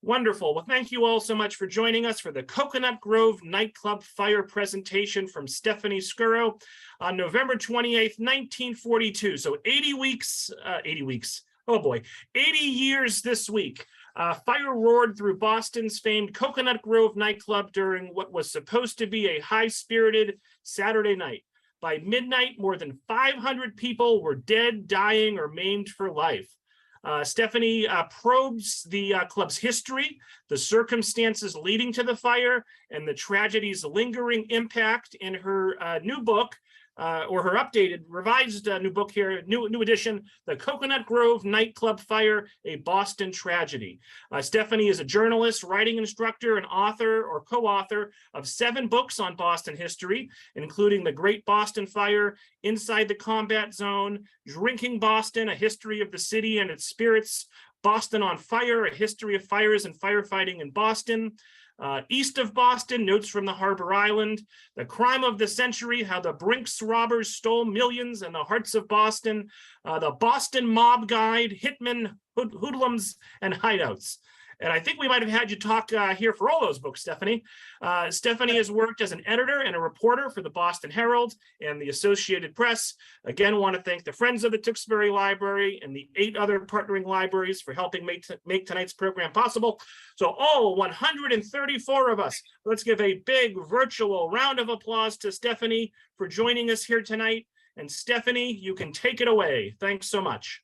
Wonderful. Well, thank you all so much for joining us for the Cocoanut Grove Nightclub Fire presentation from Stephanie Schorow on November 28th, 1942. So 80 weeks, oh boy, 80 years this week. Fire roared through Boston's famed Cocoanut Grove nightclub during what was supposed to be a high-spirited Saturday night. By midnight, more than 500 people were dead, dying, or maimed for life. Stephanie probes the club's history, the circumstances leading to the fire, and the tragedy's lingering impact in her new book, or her updated, revised new book here, new edition, The Cocoanut Grove Nightclub Fire, A Boston Tragedy. Stephanie is a journalist, writing instructor, and author or co-author of 7 books on Boston history, including The Great Boston Fire, Inside the Combat Zone, Drinking Boston, A History of the City and Its Spirits, Boston on Fire, A History of Fires and Firefighting in Boston, East of Boston, Notes from the Harbor Island, The Crime of the Century, How the Brinks Robbers Stole Millions and the Hearts of Boston, The Boston Mob Guide, Hitmen, Hoodlums, and Hideouts. And I think we might have had you talk here for all those books, Stephanie. Stephanie has worked as an editor and a reporter for the Boston Herald and the Associated Press. Again, want to thank the Friends of the Tewksbury Library and the 8 other partnering libraries for helping make tonight's program possible. So all 134 of us, let's give a big virtual round of applause to Stephanie for joining us here tonight. And Stephanie, you can take it away. Thanks so much.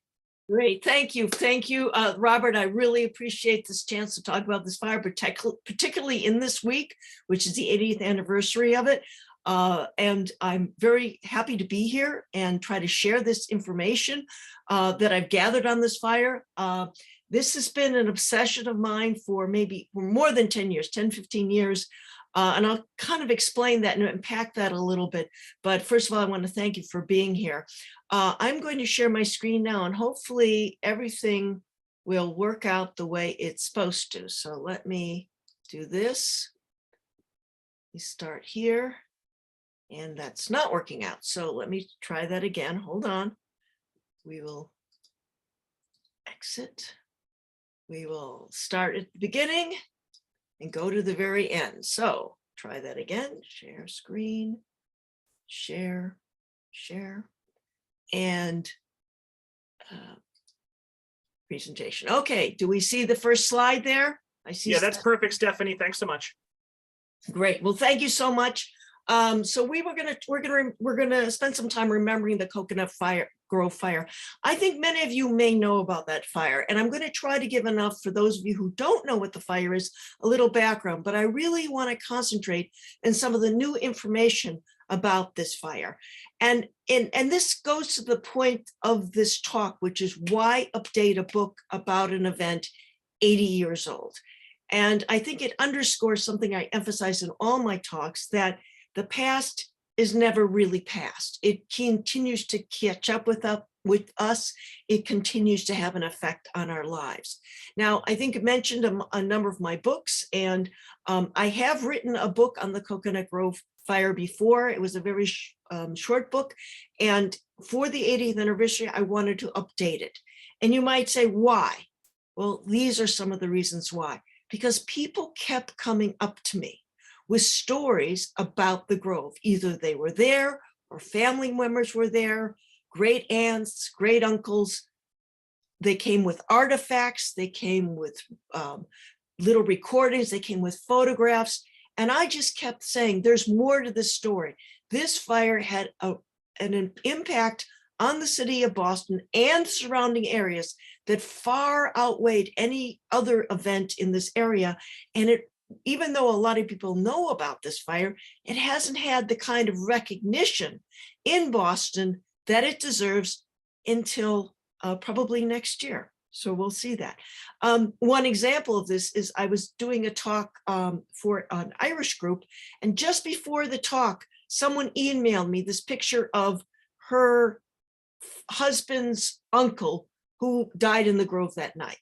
Great, thank you, Robert. I really appreciate this chance to talk about this fire, particularly in this week, which is the 80th anniversary of it. And I'm very happy to be here and try to share this information that I've gathered on this fire. This has been an obsession of mine for more than 10 years, 10, 15 years. And I'll kind of explain that and unpack that a little bit. But first of all, I want to thank you for being here. I'm going to share my screen now, and hopefully everything will work out the way it's supposed to. So let me do this. We start here, and that's not working out. So let me try that again. Hold on. We will exit. We will start at the beginning and go to the very end. So try that again. Share screen, share, and presentation. Okay, do we see the first slide there? I see. Yeah, that's perfect, Stephanie. Thanks so much. Great. Well, thank you so much. So we're gonna spend some time remembering the Cocoanut Grove Fire. I think many of you may know about that fire, and I'm going to try to give enough for those of you who don't know what the fire is, a little background, but I really want to concentrate on some of the new information about this fire. And this goes to the point of this talk, which is why update a book about an event 80 years old. And I think it underscores something I emphasize in all my talks, that the past is never really past. It continues to catch up with us. It continues to have an effect on our lives. Now, I think I mentioned a number of my books, and I have written a book on the Cocoanut Grove Fire before. It was a very short book, and for the 80th anniversary, I wanted to update it. And you might say, why? Well, these are some of the reasons why. Because people kept coming up to me with stories about the Grove. Either they were there or family members were there, great aunts, great uncles. They came with artifacts, they came with little recordings, they came with photographs. And I just kept saying, there's more to this story. This fire had an impact on the city of Boston and surrounding areas that far outweighed any other event in this area. And even though a lot of people know about this fire, it hasn't had the kind of recognition in Boston that it deserves until probably next year. So we'll see that. One example of this is I was doing a talk for an Irish group, and just before the talk, someone emailed me this picture of her husband's uncle who died in the Grove that night.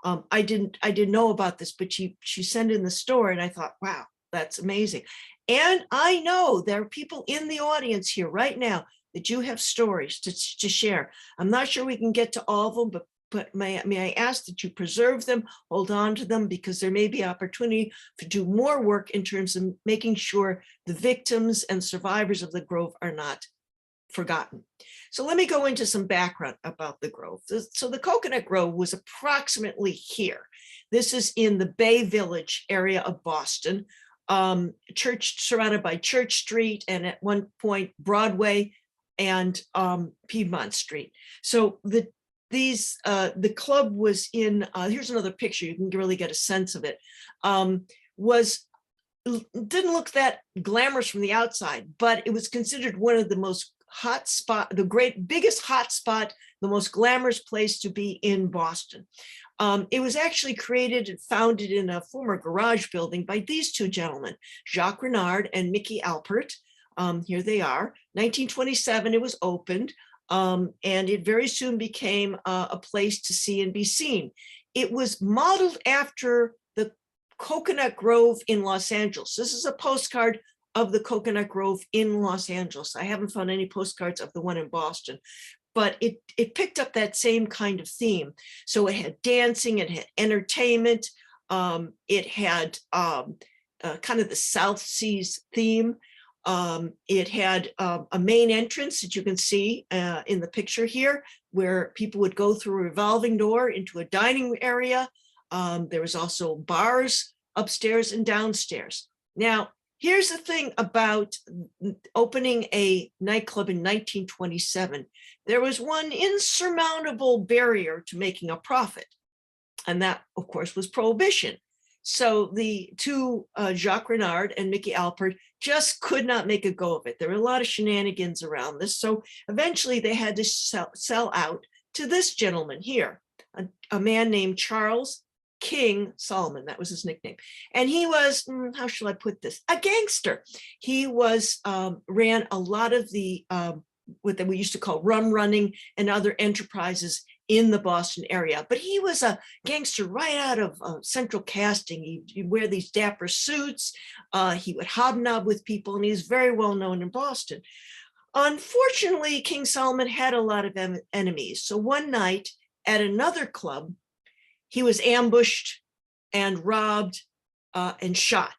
I didn't know about this, but she sent in the story, and I thought, wow, that's amazing. And I know there are people in the audience here right now that you have stories to share. I'm not sure we can get to all of them, but may I ask that you preserve them, hold on to them, because there may be opportunity to do more work in terms of making sure the victims and survivors of the Grove are not forgotten. So let me go into some background about the Grove. So the Coconut Grove was approximately here. This is in the Bay Village area of Boston, church surrounded by Church Street, and at one point Broadway and Piedmont Street. So the club was in, here's another picture, you can really get a sense of it, didn't look that glamorous from the outside, but it was considered one of the most hot spot, biggest hot spot, the most glamorous place to be in Boston. It was actually created and founded in a former garage building by these two gentlemen, Jacques Renard and Mickey Alpert. Here they are. 1927, it was opened, and it very soon became a place to see and be seen. It was modeled after the Coconut Grove in Los Angeles. This is a postcard of the Coconut Grove in Los Angeles. I haven't found any postcards of the one in Boston, but it picked up that same kind of theme. So it had dancing, it had entertainment, it had kind of the South Seas theme. It had a main entrance that you can see in the picture here, where people would go through a revolving door into a dining area. There was also bars upstairs and downstairs. Now, here's the thing about opening a nightclub in 1927. There was one insurmountable barrier to making a profit, and that, of course, was prohibition. So the two, Jacques Renard and Mickey Alpert, just could not make a go of it. There were a lot of shenanigans around this. So eventually they had to sell out to this gentleman here, a man named Charles King Solomon, that was his nickname. And he was, how shall I put this? A gangster. He was, ran a lot of the, what we used to call rum running and other enterprises in the Boston area. But he was a gangster right out of central casting. He'd wear these dapper suits. He would hobnob with people, and he's very well known in Boston. Unfortunately, King Solomon had a lot of enemies. So one night at another club, he was ambushed and robbed and shot.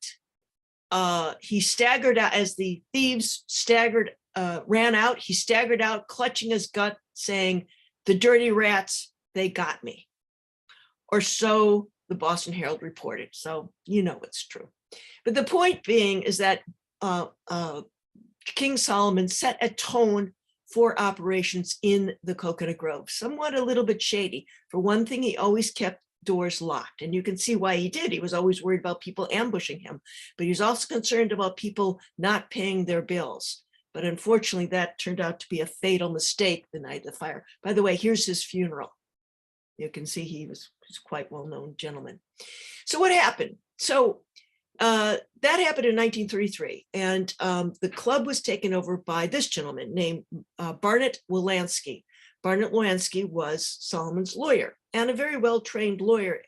He staggered out as the thieves ran out. He staggered out, clutching his gut, saying, "The dirty rats, they got me." Or so the Boston Herald reported. So you know it's true. But the point being is that King Solomon set a tone for operations in the Coconut Grove, somewhat a little bit shady. For one thing, he always kept doors locked, and you can see why he did. He was always worried about people ambushing him, but he was also concerned about people not paying their bills. But unfortunately, that turned out to be a fatal mistake the night of the fire. By the way, here's his funeral. You can see he was quite well-known gentleman. So what happened? So that happened in 1933, and the club was taken over by this gentleman named Barnett Wilansky. Barnett Wilansky was Solomon's lawyer, and a very well-trained lawyer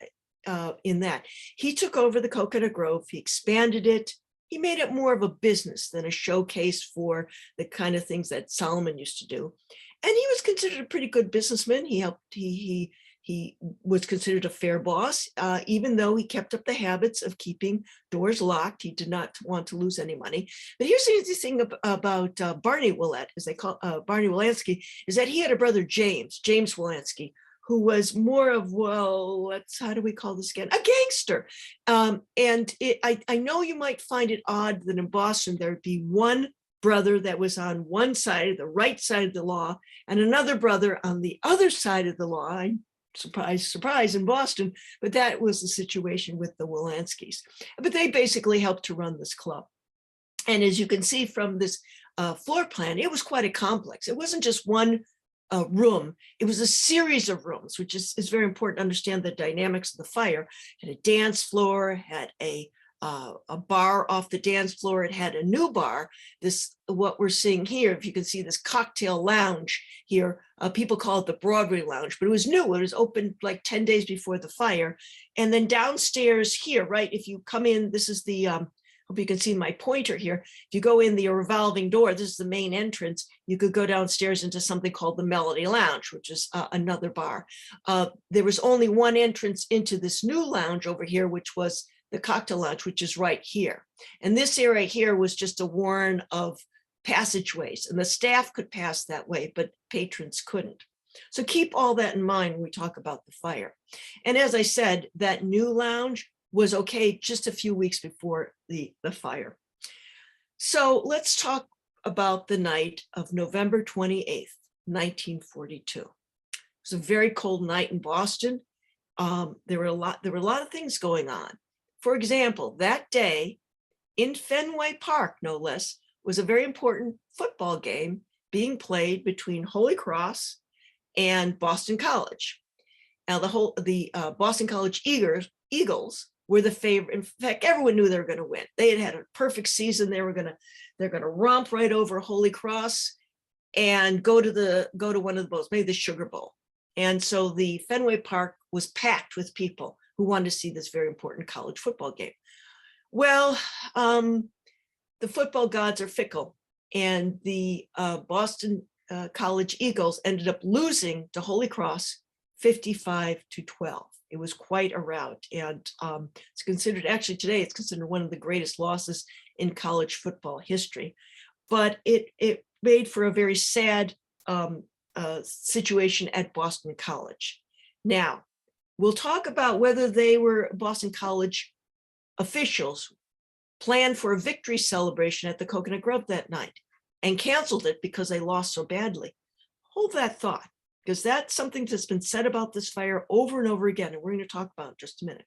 in that. He took over the Coconut Grove, he expanded it, he made it more of a business than a showcase for the kind of things that Solomon used to do. And he was considered a pretty good businessman. He was considered a fair boss, even though he kept up the habits of keeping doors locked. He did not want to lose any money. But here's the interesting thing about Barney Willett, as they call Barney Wilansky, is that he had a brother, James Wilansky, who was more of, well, how do we call this again? A gangster. I know you might find it odd that in Boston, there'd be one brother that was on one side, the right side of the law, and another brother on the other side of the law. Surprise, surprise in Boston, but that was the situation with the Wilanskys. But they basically helped to run this club. And as you can see from this floor plan, it was quite a complex. It wasn't just one room, it was a series of rooms, which is very important to understand the dynamics of the fire. It had a dance floor, had a bar off the dance floor. It had a new bar. What we're seeing here, if you can see this cocktail lounge here, people call it the Broadway Lounge, but it was new. It was opened like 10 days before the fire. And then downstairs here, right, if you come in, this is the Hope you can see my pointer here. If you go in the revolving door, this is the main entrance, you could go downstairs into something called the Melody Lounge, which is another bar. There was only one entrance into this new lounge over here, which was the cocktail lounge, which is right here. And this area here was just a warren of passageways, and the staff could pass that way, but patrons couldn't. So keep all that in mind when we talk about the fire. And as I said, that new lounge was okay just a few weeks before the fire. So let's talk about the night of November 28th, 1942. It was a very cold night in Boston. There were a lot of things going on. For example, that day in Fenway Park, no less, was a very important football game being played between Holy Cross and Boston College. Now the Boston College Eagles were the favorite. In fact, everyone knew they were going to win. They had had a perfect season. They're going to romp right over Holy Cross and go to one of the bowls, maybe the Sugar Bowl. And so the Fenway Park was packed with people who wanted to see this very important college football game. Well, the football gods are fickle, and the Boston College Eagles ended up losing to Holy Cross 55-12. It was quite a rout, and it's considered, actually today, it's considered one of the greatest losses in college football history. But it made for a very sad situation at Boston College. Now, we'll talk about whether they were Boston College officials planned for a victory celebration at the Cocoanut Grove that night and canceled it because they lost so badly. Hold that thought, because that's something that's been said about this fire over and over again, and we're going to talk about it in just a minute.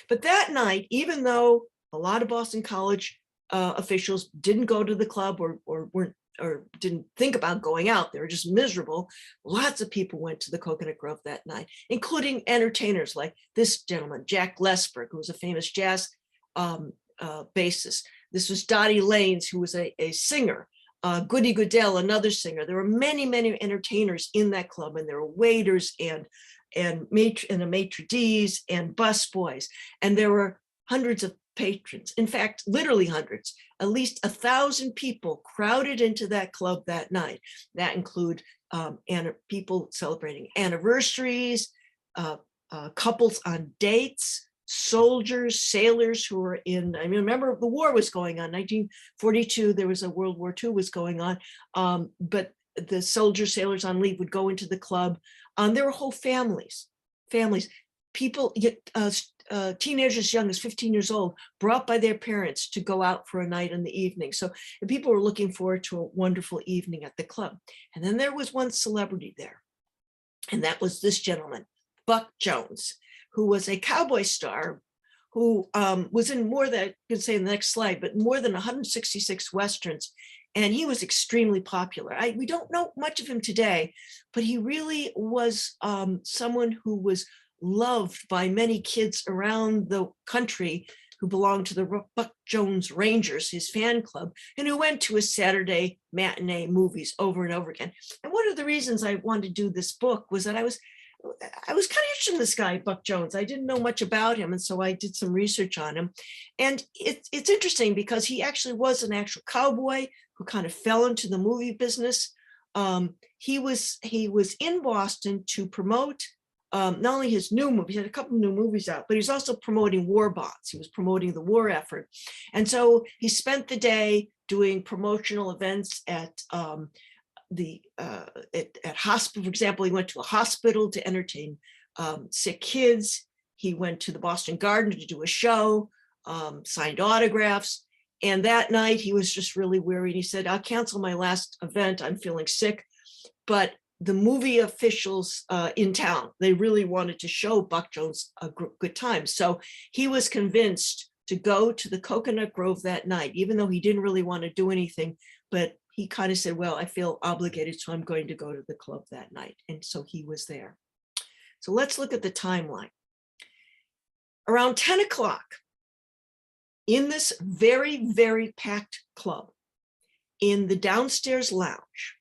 But that night, even though a lot of Boston College officials didn't go to the club or didn't think about going out, they were just miserable, lots of people went to the Cocoanut Grove that night, including entertainers like this gentleman, Jack Lesberg, who was a famous jazz bassist. This was Dottie Lanes, who was a singer. Goody Goodell, another singer. There were many, many entertainers in that club, and there were waiters and maitre d's and busboys, and there were hundreds of patrons. In fact, literally hundreds. At least 1,000 people crowded into that club that night. That include people celebrating anniversaries, couples on dates, soldiers, sailors who were in, I mean, remember the war was going on, 1942, there was a World War II was going on, but the soldiers, sailors on leave would go into the club. There were whole families, people, teenagers as young as 15 years old, brought by their parents to go out for a night in the evening. So the people were looking forward to a wonderful evening at the club. And then there was one celebrity there, and that was this gentleman, Buck Jones, who was a cowboy star, who was in more than, you can say in the next slide, but more than 166 Westerns. And he was extremely popular. We don't know much of him today, but he really was someone who was loved by many kids around the country who belonged to the Buck Jones Rangers, his fan club, and who went to his Saturday matinee movies over and over again. And one of the reasons I wanted to do this book was that I was kind of interested in this guy, Buck Jones. I didn't know much about him, and so I did some research on him. And it's interesting because he actually was an actual cowboy who kind of fell into the movie business. He was in Boston to promote not only his new movies, he had a couple of new movies out, but he's also promoting war bonds. He was promoting the war effort. And so he spent the day doing promotional events at hospital. For example, he went to a hospital to entertain sick kids. He went to the Boston Garden to do a show, signed autographs. And that night he was just really weary. He said, I'll cancel my last event. I'm feeling sick. But the movie officials in town, they really wanted to show Buck Jones a good time. So he was convinced to go to the Cocoanut Grove that night, even though he didn't really want to do anything, but he kind of said, well, I feel obligated, so I'm going to go to the club that night. And so he was there. So let's look at the timeline. Around 10 o'clock in this very, very packed club in the downstairs lounge,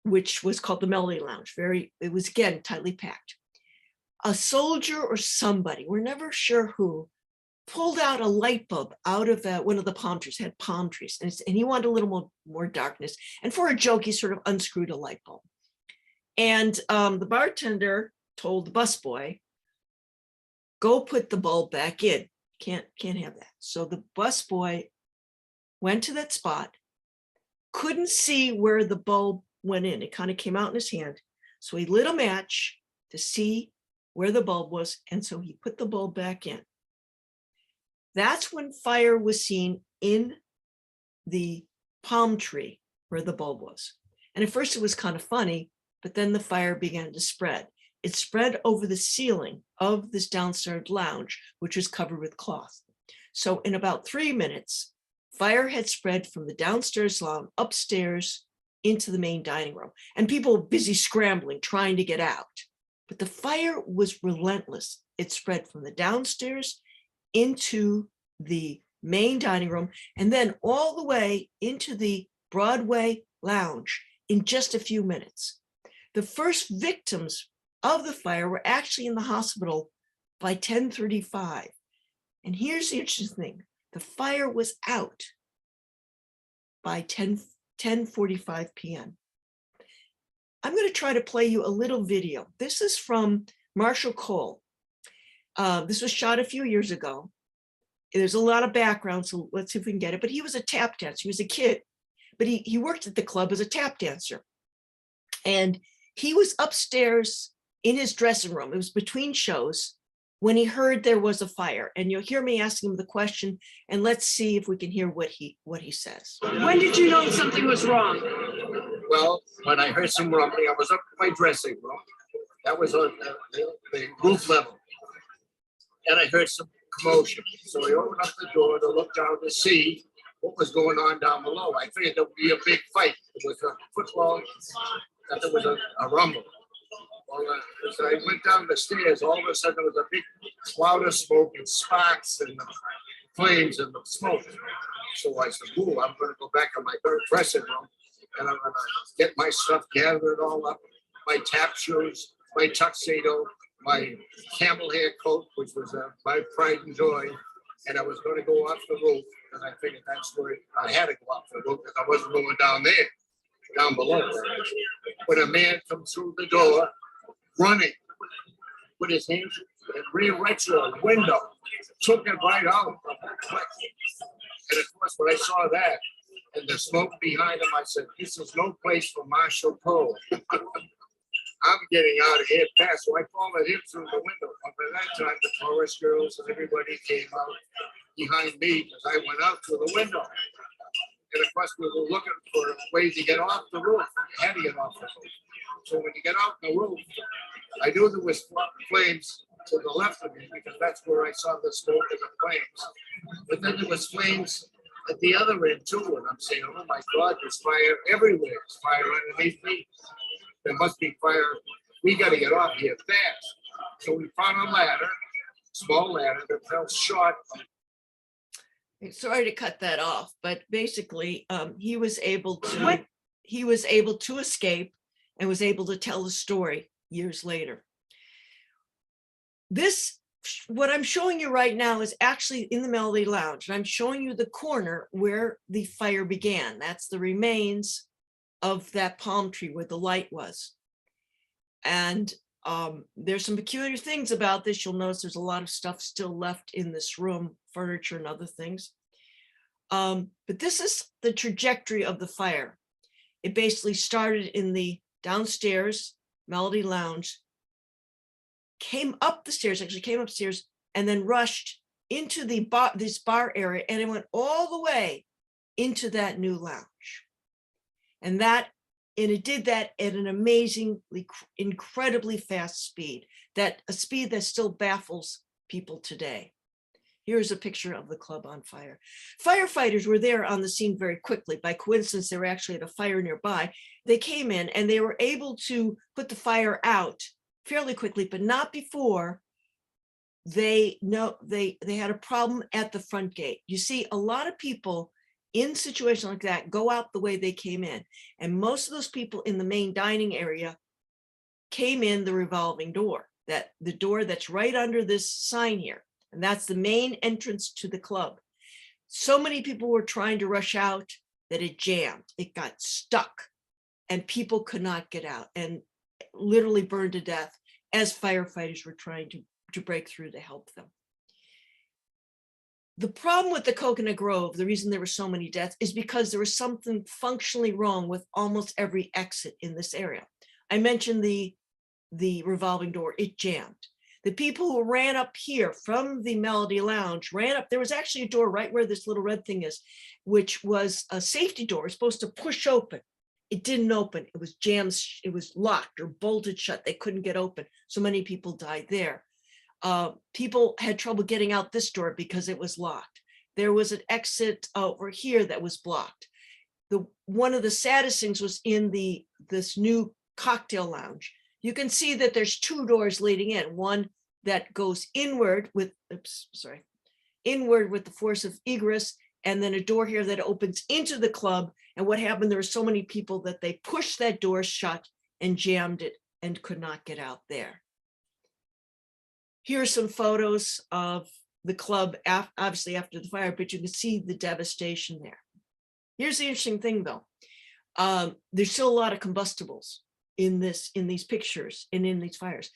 which was called the Melody Lounge, it was again tightly packed. A soldier or somebody, we're never sure who, pulled out a light bulb out of one of the palm trees, had palm trees, and he wanted a little more darkness. And for a joke, he sort of unscrewed a light bulb. And the bartender told the busboy, go put the bulb back in. Can't have that. So the busboy went to that spot, couldn't see where the bulb went in. It kind of came out in his hand. So he lit a match to see where the bulb was. And so he put the bulb back in. That's when fire was seen in the palm tree where the bulb was. And at first it was kind of funny, but then the fire began to spread. It spread over the ceiling of this downstairs lounge, which was covered with cloth. So in about 3 minutes, fire had spread from the downstairs lounge upstairs into the main dining room, and people were busy scrambling, trying to get out. But the fire was relentless. It spread from the downstairs into the main dining room, and then all the way into the Broadway lounge in just a few minutes. The first victims of the fire were actually in the hospital by 10:35. And here's the interesting thing. The fire was out by 10:45 p.m. I'm going to try to play you a little video. This is from Marshall Cole. This was shot a few years ago. There's a lot of background, so let's see if we can get it. But he was a tap dancer. He was a kid, but he worked at the club as a tap dancer. And he was upstairs in his dressing room. It was between shows when he heard there was a fire. And you'll hear me asking him the question, and let's see if we can hear what he says. When did you know something was wrong? Well, when I heard some rumbling, I was up in my dressing room. That was on the roof level. And I heard some commotion. So I opened up the door to look down to see what was going on down below. I figured there would be a big fight. It was a football, that there was a rumble. Well, as I went down the stairs, all of a sudden there was a big cloud of smoke and sparks and the flames and the smoke. So I said, ooh, I'm going to go back to my dressing room and I'm going to get my stuff gathered all up, my tap shoes, my tuxedo, my camel hair coat, which was my pride and joy, and I was going to go off the roof, and I figured that's where I had to go off the roof because I wasn't going down below. When a man comes through the door, running, with his hands and rewrites the window, took it right out. And of course, when I saw that, and the smoke behind him, I said, this is no place for Marshall Cole. I'm getting out of here fast. So I followed him through the window. But by that time, the chorus girls and everybody came out behind me because I went out through the window. And of course, we were looking for ways to get off the roof. You had to get off the roof. So when you get out the roof, I knew there was flames to the left of me because that's where I saw the smoke and the flames. But then there was flames at the other end too. And I'm saying, oh my God, there's fire everywhere. There's fire underneath me. There must be fire. We got to get off here fast. So we found a ladder, small ladder that fell short. Sorry to cut that off, but basically he was able to escape and was able to tell the story years later. What I'm showing you right now is actually in the Melody Lounge, and I'm showing you the corner where the fire began. That's the remains of that palm tree where the light was. And there's some peculiar things about this. You'll notice there's a lot of stuff still left in this room, furniture and other things. But this is the trajectory of the fire. It basically started in the downstairs Melody Lounge, came upstairs, and then rushed into the this bar area, and it went all the way into that new lounge. And it did that at an amazingly, incredibly fast speed, a speed that still baffles people today. Here's a picture of the club on fire. Firefighters were there on the scene very quickly. By coincidence, they were actually at a fire nearby. They came in and they were able to put the fire out fairly quickly, but not before they had a problem at the front gate. You see, a lot of people in situations like that go out the way they came in. And most of those people in the main dining area came in the revolving door, the door that's right under this sign here. And that's the main entrance to the club. So many people were trying to rush out that it jammed. It got stuck and people could not get out and literally burned to death as firefighters were trying to break through to help them. The problem with the Coconut Grove, the reason there were so many deaths, is because there was something functionally wrong with almost every exit in this area. I mentioned the revolving door, it jammed. The people who ran up here from the Melody Lounge ran up. There was actually a door right where this little red thing is, which was a safety door, supposed to push open. It didn't open. It was jammed. It was locked or bolted shut. They couldn't get open. So many people died there. People had trouble getting out this door because it was locked. There was an exit over here that was blocked. One of the saddest things was in this new cocktail lounge. You can see that there's two doors leading in, one that goes inward with, inward with the force of egress, and then a door here that opens into the club. And what happened, there were so many people that they pushed that door shut and jammed it and could not get out there. Here are some photos of the club, obviously after the fire, but you can see the devastation there. Here's the interesting thing though. There's still a lot of combustibles in these pictures and in these fires.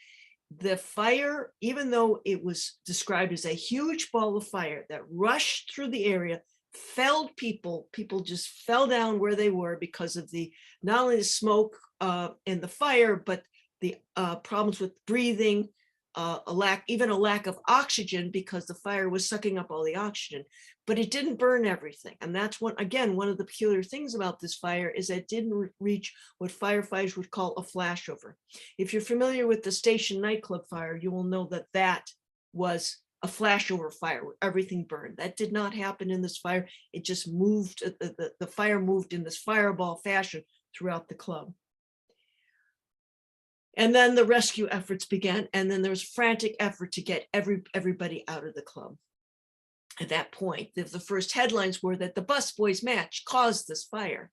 The fire, even though it was described as a huge ball of fire that rushed through the area, felled people just fell down where they were because of not only the smoke and the fire, but the problems with breathing, even a lack of oxygen because the fire was sucking up all the oxygen, but it didn't burn everything. And that's one of the peculiar things about this fire is that it didn't reach what firefighters would call a flashover. If you're familiar with the Station nightclub fire, you will know that that was a flashover fire where everything burned. That did not happen in this fire. It just moved, the fire moved in this fireball fashion throughout the club. And then the rescue efforts began, and then there was frantic effort to get everybody out of the club. At that point, the first headlines were that the busboys match caused this fire.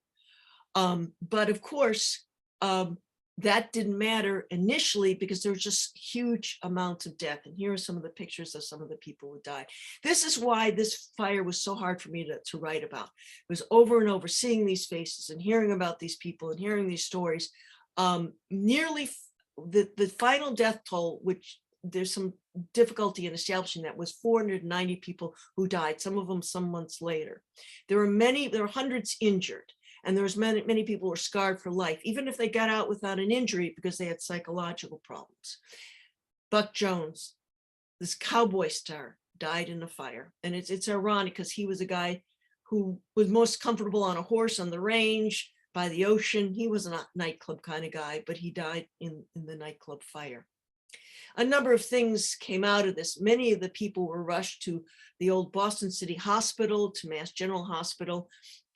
But of course, that didn't matter initially because there was just huge amounts of death. And here are some of the pictures of some of the people who died. This is why this fire was so hard for me to write about. It was over and over seeing these faces and hearing about these people and hearing these stories. Nearly the final death toll, which there's some difficulty in establishing, that was 490 people who died, some of them some months later. There were hundreds injured, and there was many people were scarred for life, even if they got out without an injury because they had psychological problems. Buck Jones, this cowboy star, died in a fire. And it's ironic because he was a guy who was most comfortable on a horse on the range, by the ocean. He was a nightclub kind of guy, but he died in the nightclub fire. A number of things came out of this. Many of the people were rushed to the old Boston City Hospital, to Mass General Hospital,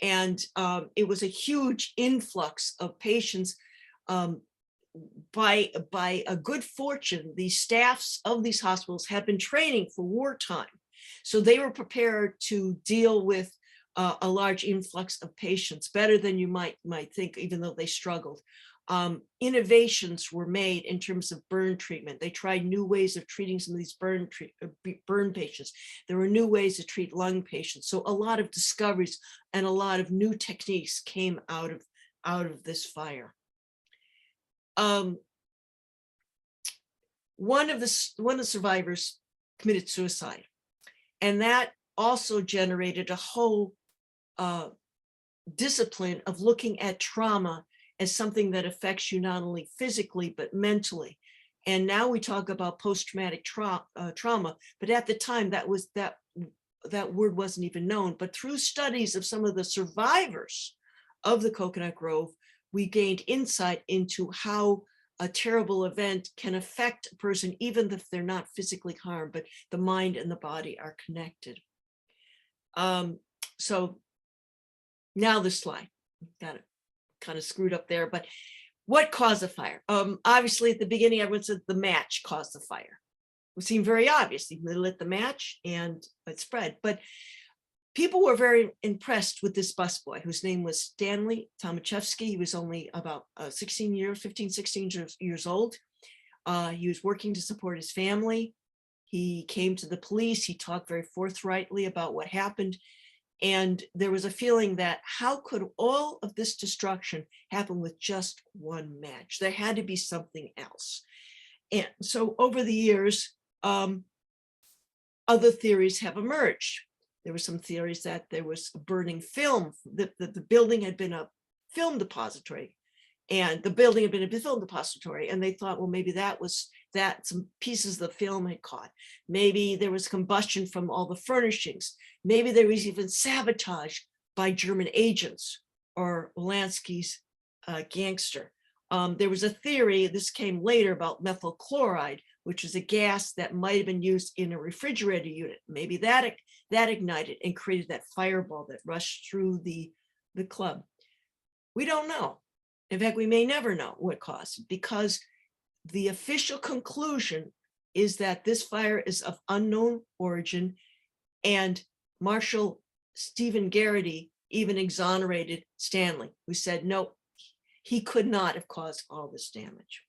and it was a huge influx of patients. By a good fortune, the staffs of these hospitals had been training for wartime, so they were prepared to deal with a large influx of patients better than you might think, even though they struggled. Innovations were made in terms of burn treatment. They tried new ways of treating some of these burn patients. There were new ways to treat lung patients. So a lot of discoveries and a lot of new techniques came out of this fire. One of the survivors committed suicide, and that also generated a whole discipline of looking at trauma as something that affects you not only physically but mentally. And now we talk about post-traumatic trauma, but at the time that word wasn't even known. But through studies of some of the survivors of the Coconut Grove, we gained insight into how a terrible event can affect a person, even if they're not physically harmed, but the mind and the body are connected. So now this slide, got it kind of screwed up there, but what caused the fire? Obviously at the beginning, everyone said the match caused the fire. It seemed very obvious. They lit the match and it spread, but people were very impressed with this busboy whose name was Stanley Tomaszewski. He was only about 16 years old. He was working to support his family. He came to the police. He talked very forthrightly about what happened. And there was a feeling that how could all of this destruction happen with just one match? There had to be something else. And so over the years, other theories have emerged. There were some theories that there was burning film, that the building had been a film depository, and the building had been a film depository. And they thought, well, maybe that was that some pieces of the film had caught. Maybe there was combustion from all the furnishings. Maybe there was even sabotage by German agents or Lansky's gangster. There was a theory, this came later, about methyl chloride, which is a gas that might have been used in a refrigerator unit. Maybe that ignited and created that fireball that rushed through the club. We don't know. In fact, we may never know what caused it, because the official conclusion is that this fire is of unknown origin, and Marshal Stephen Garrity even exonerated Stanley, who said, no, he could not have caused all this damage.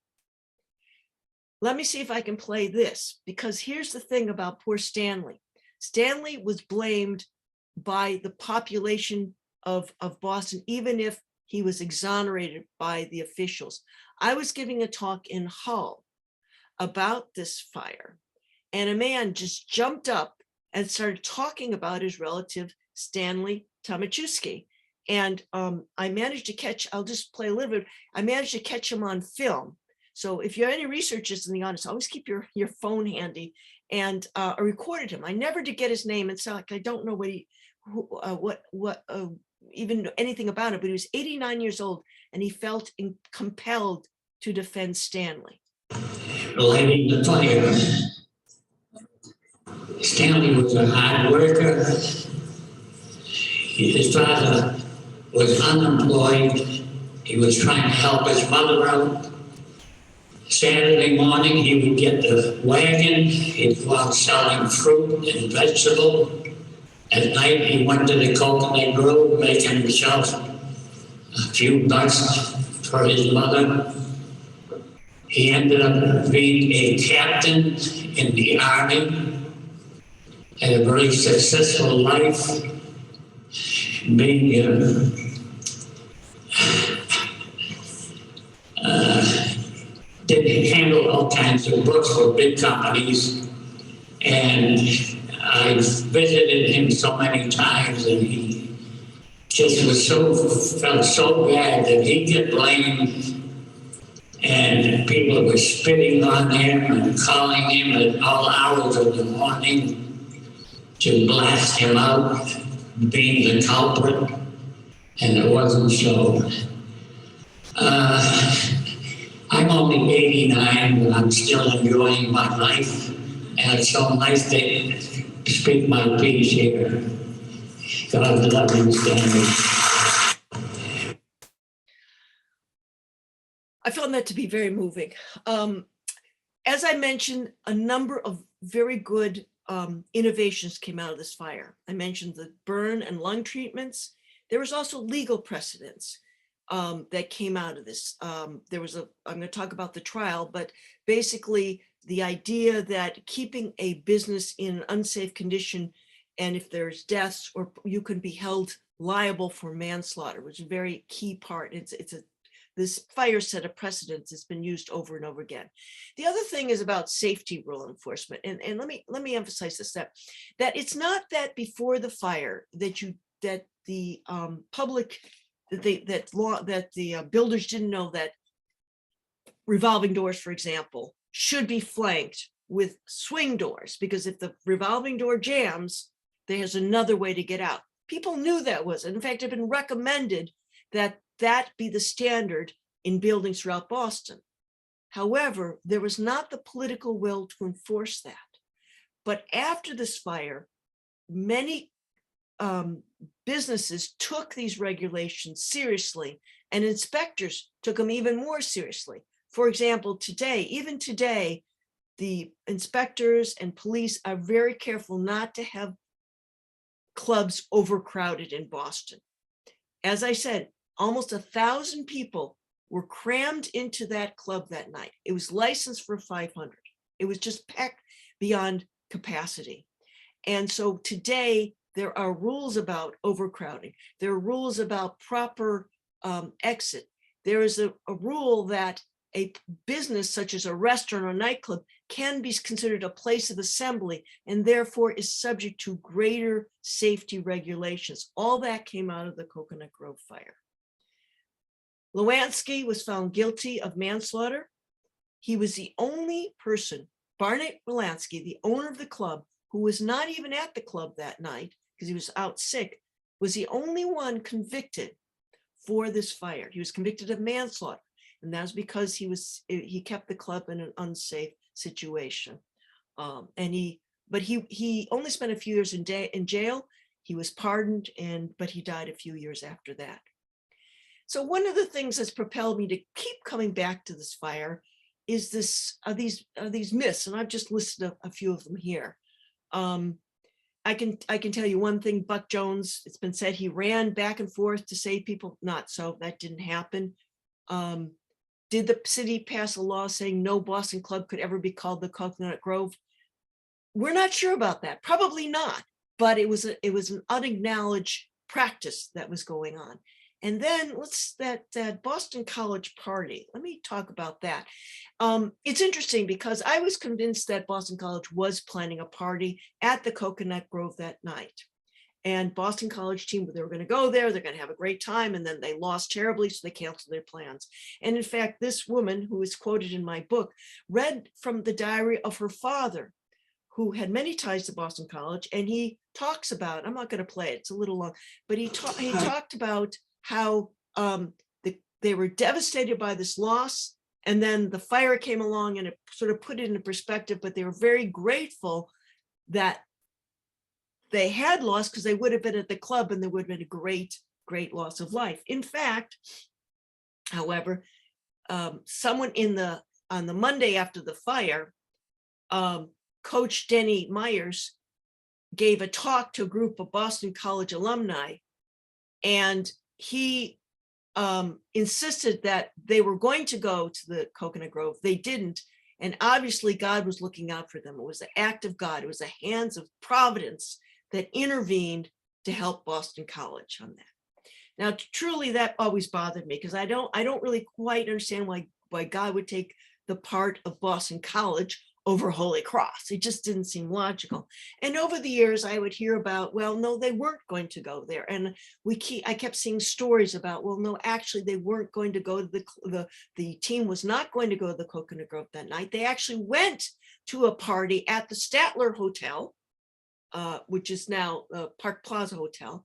Let me see if I can play this, because here's the thing about poor Stanley. Stanley was blamed by the population of Boston, even if he was exonerated by the officials. I was giving a talk in Hull about this fire, and a man just jumped up and started talking about his relative, Stanley Tomaszewski. And I managed to catch, I'll just play a little bit, I managed to catch him on film. So if you have any researchers in the audience, always keep your phone handy. And I recorded him. I never did get his name. It's like I don't know even anything about it, but he was 89 years old, and he felt compelled to defend Stanley. Lighting the fire. Stanley was a hard worker. His father was unemployed. He was trying to help his mother out. Saturday morning, he would get the wagon. He'd go out selling fruit and vegetable. At night, he went to the Cocoanut Grove, making himself a few bucks for his mother. He ended up being a captain in the Army, had a very successful life, being did handle all kinds of books for big companies, and I visited him so many times, and he just felt so bad that he'd get blamed, and people were spitting on him and calling him at all hours of the morning to blast him out, being the culprit, and it wasn't so. I'm only 89, but I'm still enjoying my life, and it's so nice to speak my piece here. God love you, Stanley. I found that to be very moving. As I mentioned, a number of very good innovations came out of this fire. I mentioned the burn and lung treatments. There was also legal precedents that came out of this. I'm going to talk about the trial, but basically the idea that keeping a business in an unsafe condition, and if there's deaths, or you can be held liable for manslaughter, which is a very key part. This fire set of precedents has been used over and over again. The other thing is about safety rule enforcement, and let me emphasize this, that it's not that before the fire that the public, that the builders didn't know that revolving doors, for example, should be flanked with swing doors, because if the revolving door jams, there's another way to get out. People knew that was, in fact, it had been recommended that be the standard in buildings throughout Boston. However, there was not the political will to enforce that. But after this fire, many businesses took these regulations seriously, and inspectors took them even more seriously. For example, even today, the inspectors and police are very careful not to have clubs overcrowded in Boston. As I said, almost 1,000 people were crammed into that club that night. It was licensed for 500. It was just packed. beyond capacity. And so today there are rules about overcrowding. There are rules about proper exit. There is a rule that a business such as a restaurant or nightclub can be considered a place of assembly and therefore is subject to greater safety regulations. All that came out of the Cocoanut Grove fire. Lewanski was found guilty of manslaughter. He was the only person, Barnett Lewanski, the owner of the club, who was not even at the club that night because he was out sick, was the only one convicted for this fire. He was convicted of manslaughter, and that was because he kept the club in an unsafe situation. But he only spent a few years in jail. He was pardoned, but he died a few years after that. So one of the things that's propelled me to keep coming back to this fire is these myths, and I've just listed a few of them here. I can tell you one thing. Buck Jones, it's been said he ran back and forth to save people. Not so. That didn't happen. Did the city pass a law saying no Boston club could ever be called the Cocoanut Grove? We're not sure about that. Probably not. But it was an unacknowledged practice that was going on. And then that Boston College party. Let me talk about that. It's interesting because I was convinced that Boston College was planning a party at the Cocoanut Grove that night. And Boston College team, they were going to go there, they're going to have a great time, and then they lost terribly, so they canceled their plans. And in fact, this woman, who is quoted in my book, read from the diary of her father, who had many ties to Boston College, and he talks about, I'm not going to play it, it's a little long, but he talked about how they were devastated by this loss, and then the fire came along and it sort of put it into perspective, but they were very grateful that they had lost because they would have been at the club and there would have been a great loss of life. In fact, however, someone on the Monday after the fire, Coach Denny Myers gave a talk to a group of Boston College alumni, and he insisted that they were going to go to the Cocoanut Grove. They didn't. And obviously God was looking out for them. It was an act of God. It was the hands of providence that intervened to help Boston College on that. Now, truly, that always bothered me because I don't really quite understand why God would take the part of Boston College over Holy Cross. It just didn't seem logical. And over the years, I would hear about, well, no, they weren't going to go there. And I kept seeing stories about, well, no, actually, they weren't going to go to the team was not going to go to the Cocoanut Grove that night. They actually went to a party at the Statler Hotel, which is now Park Plaza Hotel.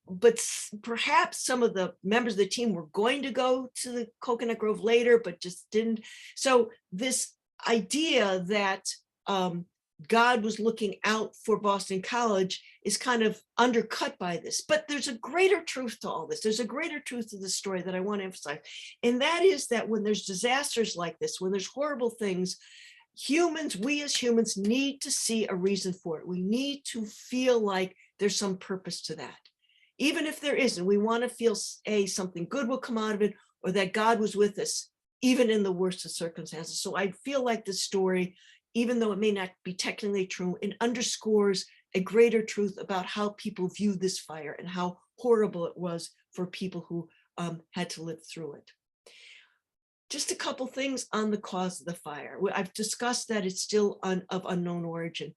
But perhaps some of the members of the team were going to go to the Cocoanut Grove later, but just didn't. So this idea that God was looking out for Boston College is kind of undercut by this. But there's a greater truth to all this. There's a greater truth to the story that I want to emphasize. And that is that when there's disasters like this, when there's horrible things, we as humans need to see a reason for it. We need to feel like there's some purpose to that. Even if there isn't, we want to feel something good will come out of it, or that God was with us, even in the worst of circumstances. So I feel like this story, even though it may not be technically true, it underscores a greater truth about how people view this fire and how horrible it was for people who had to live through it. Just a couple things on the cause of the fire. I've discussed that it's still of unknown origin.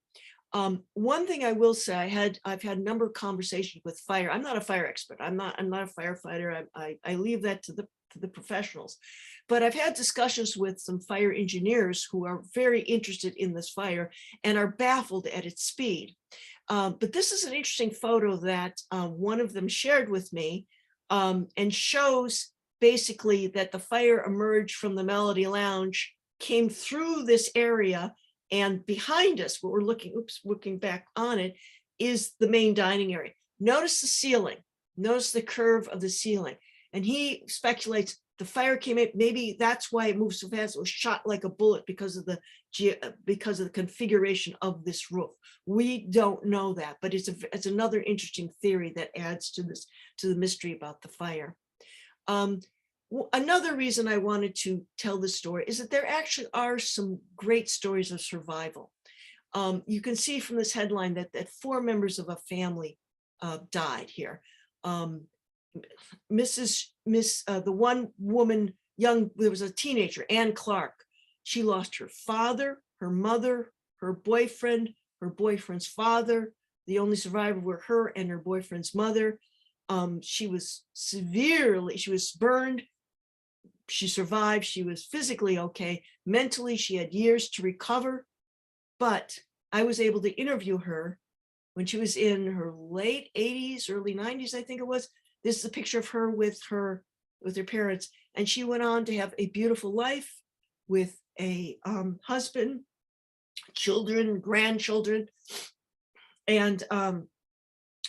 One thing I will say, I've had a number of conversations with fire. I'm not a fire expert. I'm not a firefighter. I leave that to the professionals. But I've had discussions with some fire engineers who are very interested in this fire and are baffled at its speed. But this is an interesting photo that one of them shared with me, and shows basically that the fire emerged from the Melody Lounge, came through this area, and behind us, what we're looking back on it, is the main dining area. Notice the ceiling, notice the curve of the ceiling. And he speculates the fire came in, maybe that's why it moved so fast. It was shot like a bullet because of the configuration of this roof. We don't know that, but it's another interesting theory that adds to the mystery about the fire. Another reason I wanted to tell this story is that there actually are some great stories of survival. You can see from this headline that 4 members of a family died here. The one woman, there was a teenager, Ann Clark. She lost her father, her mother, her boyfriend's father. The only survivor were her and her boyfriend's mother. She was burned. She survived. She was physically okay. Mentally, she had years to recover. But I was able to interview her when she was in her late 80s, early 90s, I think it was. This is a picture of her with her parents. And she went on to have a beautiful life with a husband, children, grandchildren, and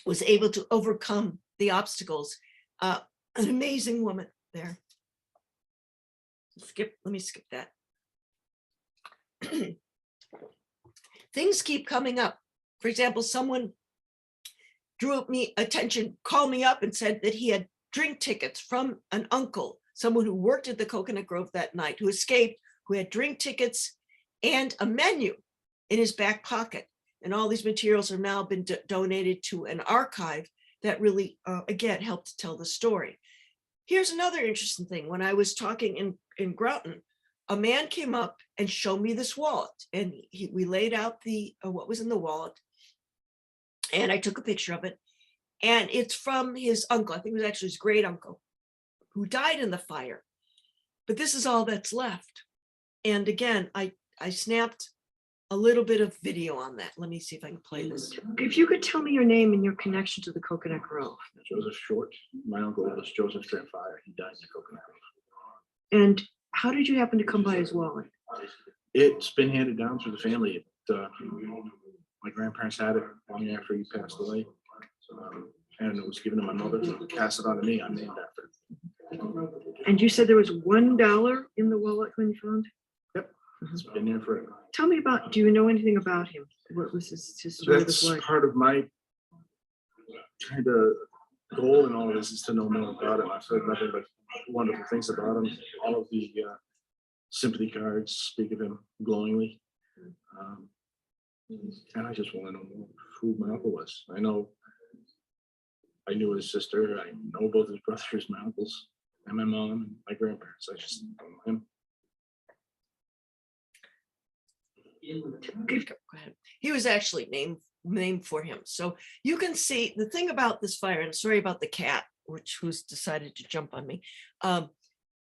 was able to overcome the obstacles. An amazing woman there. Let me skip that. Things keep coming up. For example, someone drew me attention, called me up and said that he had drink tickets from an uncle, someone who worked at the Cocoanut Grove that night, who escaped, who had drink tickets and a menu in his back pocket. And all these materials have now been donated to an archive that really, again, helped to tell the story. Here's another interesting thing. When I was talking in Groton, a man came up and showed me this wallet, and we laid out what was in the wallet, and I took a picture of it, and it's from his uncle. I think it was actually his great uncle who died in the fire, but this is all that's left. And again, I snapped a little bit of video on that. Let me see if I can play this. If you could tell me your name and your connection to the Coconut Grove. Joseph Short. My uncle was Joseph Fire. He died in the Coconut Grove. And how did you happen to come by his wallet? It's been handed down through the family. My grandparents had it long after he passed away. And it was given to my mother to pass it on to me. I'm named after it. And you said there was $1 in the wallet when you found it? Yep. It's been there forever. Tell me about, do you know anything about him? What was his story of his That's life? part of my kind of goal in all of this, is to know more about him. I've heard nothing but wonderful things about him. All of the sympathy cards speak of him glowingly. And I just want to know more who my uncle was. I knew his sister. I know both his brothers, my uncles, and my mom and my grandparents. I just don't know him. Go ahead. He was actually named for him. So you can see the thing about this fire, and sorry about the cat, who's decided to jump on me. The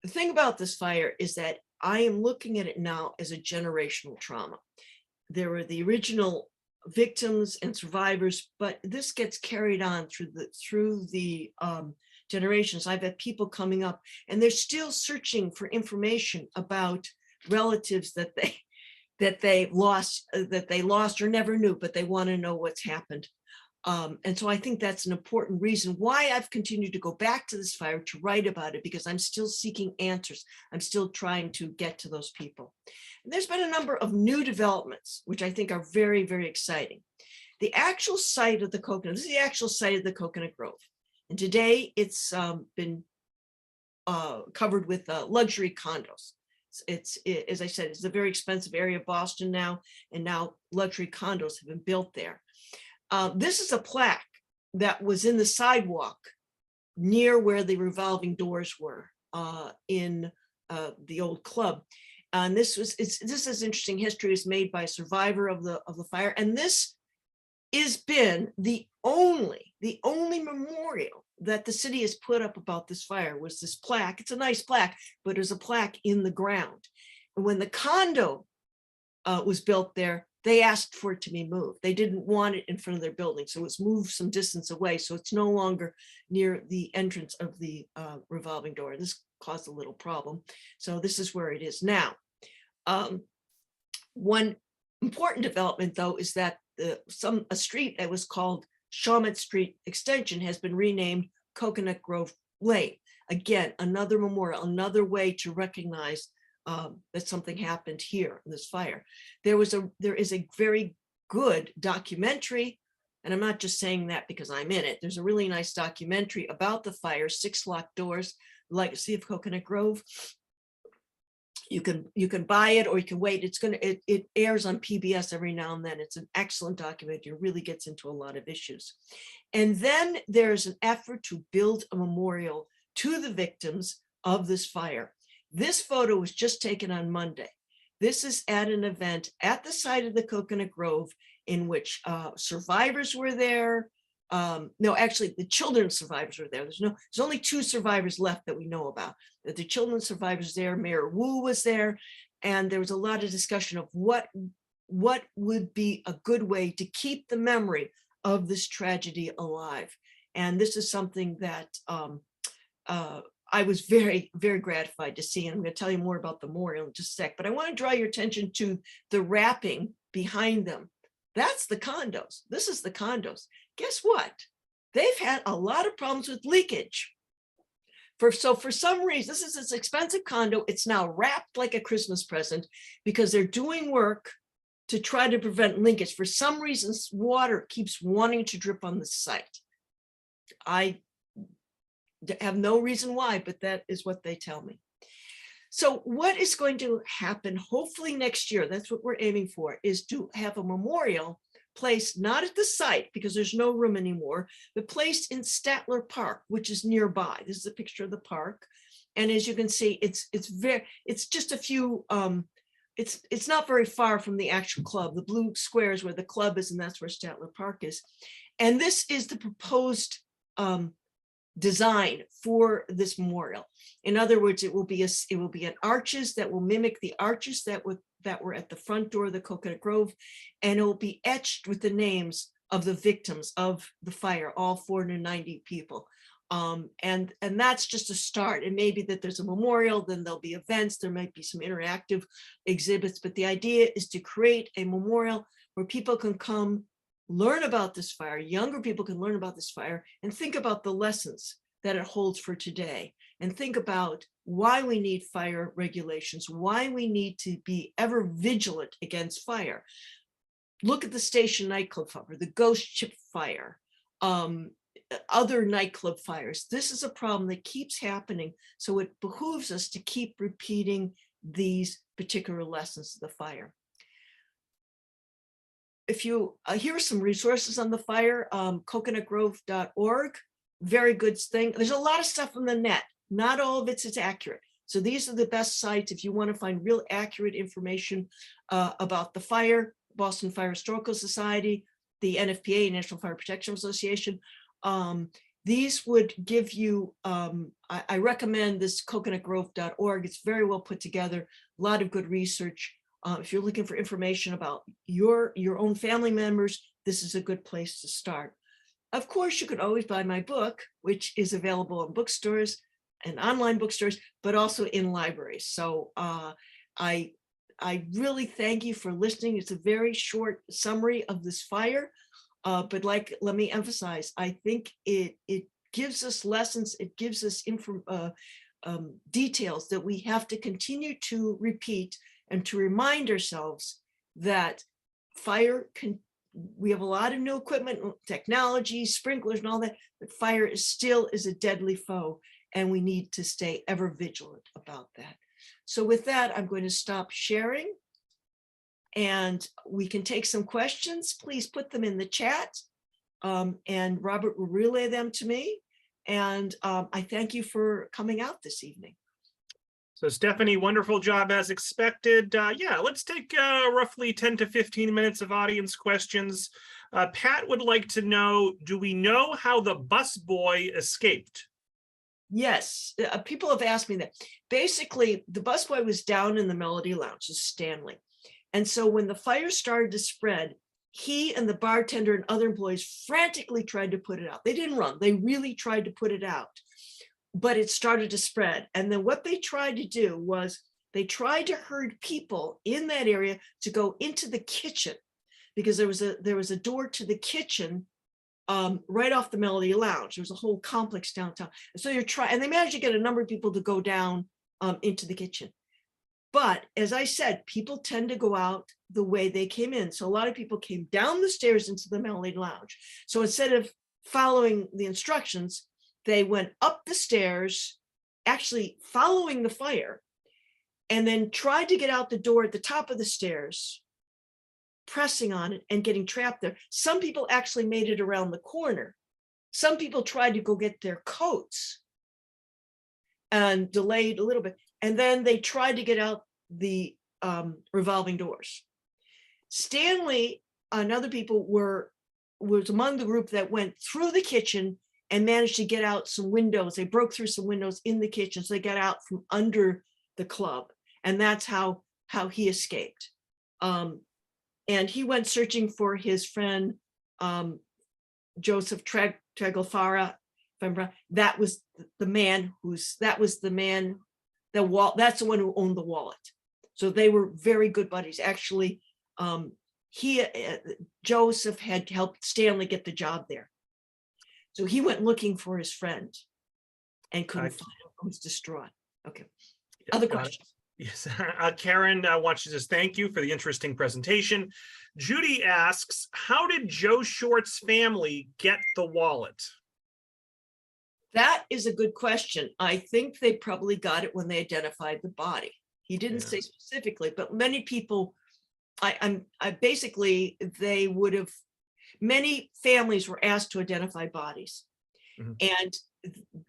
thing about this fire is that I am looking at it now as a generational trauma. There were the original victims and survivors, but this gets carried on through the generations. I've had people coming up and they're still searching for information about relatives that they lost or never knew, but they want to know what's happened. And so I think that's an important reason why I've continued to go back to this fire to write about it, because I'm still seeking answers. I'm still trying to get to those people. And there's been a number of new developments, which I think are very, very exciting. The actual site of the Coconut, this is the actual site of the Coconut Grove. And today it's been covered with luxury condos. It's, as I said, it's a very expensive area of Boston now, and now luxury condos have been built there. This is a plaque that was in the sidewalk near where the revolving doors were in the old club. And this is interesting history. It was made by a survivor of the fire. And this has been the only memorial that the city has put up about this fire, was this plaque. It's a nice plaque, but there's a plaque in the ground. And when the condo was built there, they asked for it to be moved. They didn't want it in front of their building, so it's moved some distance away. So it's no longer near the entrance of the revolving door. This caused a little problem. So this is where it is now. One important development, though, is that a street that was called Shawmut Street Extension has been renamed Coconut Grove Lane. Again, another memorial, another way to recognize that something happened here in this fire. There is a very good documentary, and I'm not just saying that because I'm in it. There's a really nice documentary about the fire, 6 Locked Doors, Legacy of Coconut Grove. You can buy it or you can wait. It airs on PBS every now and then. It's an excellent documentary. It really gets into a lot of issues. And then there's an effort to build a memorial to the victims of this fire. This photo was just taken on Monday. This is at an event at the site of the Coconut Grove in which survivors were there. No, actually, the children's survivors were there. There's only 2 survivors left that we know about. The children's survivors there, Mayor Wu was there, and there was a lot of discussion of what would be a good way to keep the memory of this tragedy alive. And this is something that I was very, very gratified to see. And I'm going to tell you more about the memorial in just a sec, but I want to draw your attention to the wrapping behind them. That's the condos. This is the condos. Guess what? They've had a lot of problems with leakage. For some reason, this is this expensive condo. It's now wrapped like a Christmas present because they're doing work to try to prevent leakage. For some reason, water keeps wanting to drip on the site. I have no reason why, but that is what they tell me. So what is going to happen, hopefully next year, that's what we're aiming for, is to have a memorial placed not at the site because there's no room anymore, but placed in Statler Park, which is nearby. This is a picture of the park. And as you can see, it's just a few, it's not very far from the actual club. The blue square is where the club is, and that's where Statler Park is. And this is the proposed design for this memorial. In other words, it will be an arches that will mimic the arches that were at the front door of the Coconut Grove, and it will be etched with the names of the victims of the fire, all 490 people. And that's just a start. It may be that there's a memorial, then there'll be events, there might be some interactive exhibits, but the idea is to create a memorial where people can come learn about this fire, younger people can learn about this fire and think about the lessons that it holds for today, and think about why we need fire regulations, why we need to be ever vigilant against fire. Look at the Station nightclub fire, the Ghost Ship fire, other nightclub fires. This is a problem that keeps happening, so it behooves us to keep repeating these particular lessons of the fire. If you, here are some resources on the fire, coconutgrove.org, very good thing. There's a lot of stuff on the net. Not all of it's accurate. So these are the best sites if you want to find real accurate information about the fire, Boston Fire Historical Society, the NFPA, National Fire Protection Association. These would give you, I recommend this coconutgrove.org. It's very well put together, a lot of good research. If you're looking for information about your own family members, this is a good place to start. Of course, you could always buy my book, which is available in bookstores and online bookstores, but also in libraries. So I really thank you for listening. It's a very short summary of this fire, but let me emphasize, I think it gives us lessons, it gives us details that we have to continue to repeat and to remind ourselves that fire we have a lot of new equipment, technology, sprinklers and all that, but fire still is a deadly foe, and we need to stay ever vigilant about that. So with that, I'm going to stop sharing, and we can take some questions. Please put them in the chat, and Robert will relay them to me. And I thank you for coming out this evening. So Stephanie, wonderful job as expected. Yeah, let's take roughly 10 to 15 minutes of audience questions. Pat would like to know, do we know how the busboy escaped? Yes, people have asked me that. Basically, the busboy was down in the Melody Lounge, is Stanley. And so when the fire started to spread, he and the bartender and other employees frantically tried to put it out. They didn't run, they really tried to put it out. But it started to spread. And then what they tried to do was they tried to herd people in that area to go into the kitchen, because there was a door to the kitchen right off the Melody Lounge. There was a whole complex downtown. So and they managed to get a number of people to go down into the kitchen. But as I said, people tend to go out the way they came in. So a lot of people came down the stairs into the Melody Lounge. So instead of following the instructions, they went up the stairs actually following the fire and then tried to get out the door at the top of the stairs, pressing on it and getting trapped there. Some people actually made it around the corner. Some people tried to go get their coats and delayed a little bit. And then they tried to get out the revolving doors. Stanley and other people was among the group that went through the kitchen and managed to get out some windows. They broke through some windows in the kitchen. So they got out from under the club. And that's how he escaped. And he went searching for his friend, Joseph Tregelfara. That was the man that's the one who owned the wallet. So they were very good buddies. Actually, Joseph had helped Stanley get the job there. So he went looking for his friend and couldn't find him. He was distraught. Okay. Other questions? Yes, Karen wants to just thank you for the interesting presentation. Judy asks, how did Joe Short's family get the wallet? That is a good question. I think they probably got it when they identified the body. He didn't say specifically, but many people, many families were asked to identify bodies. And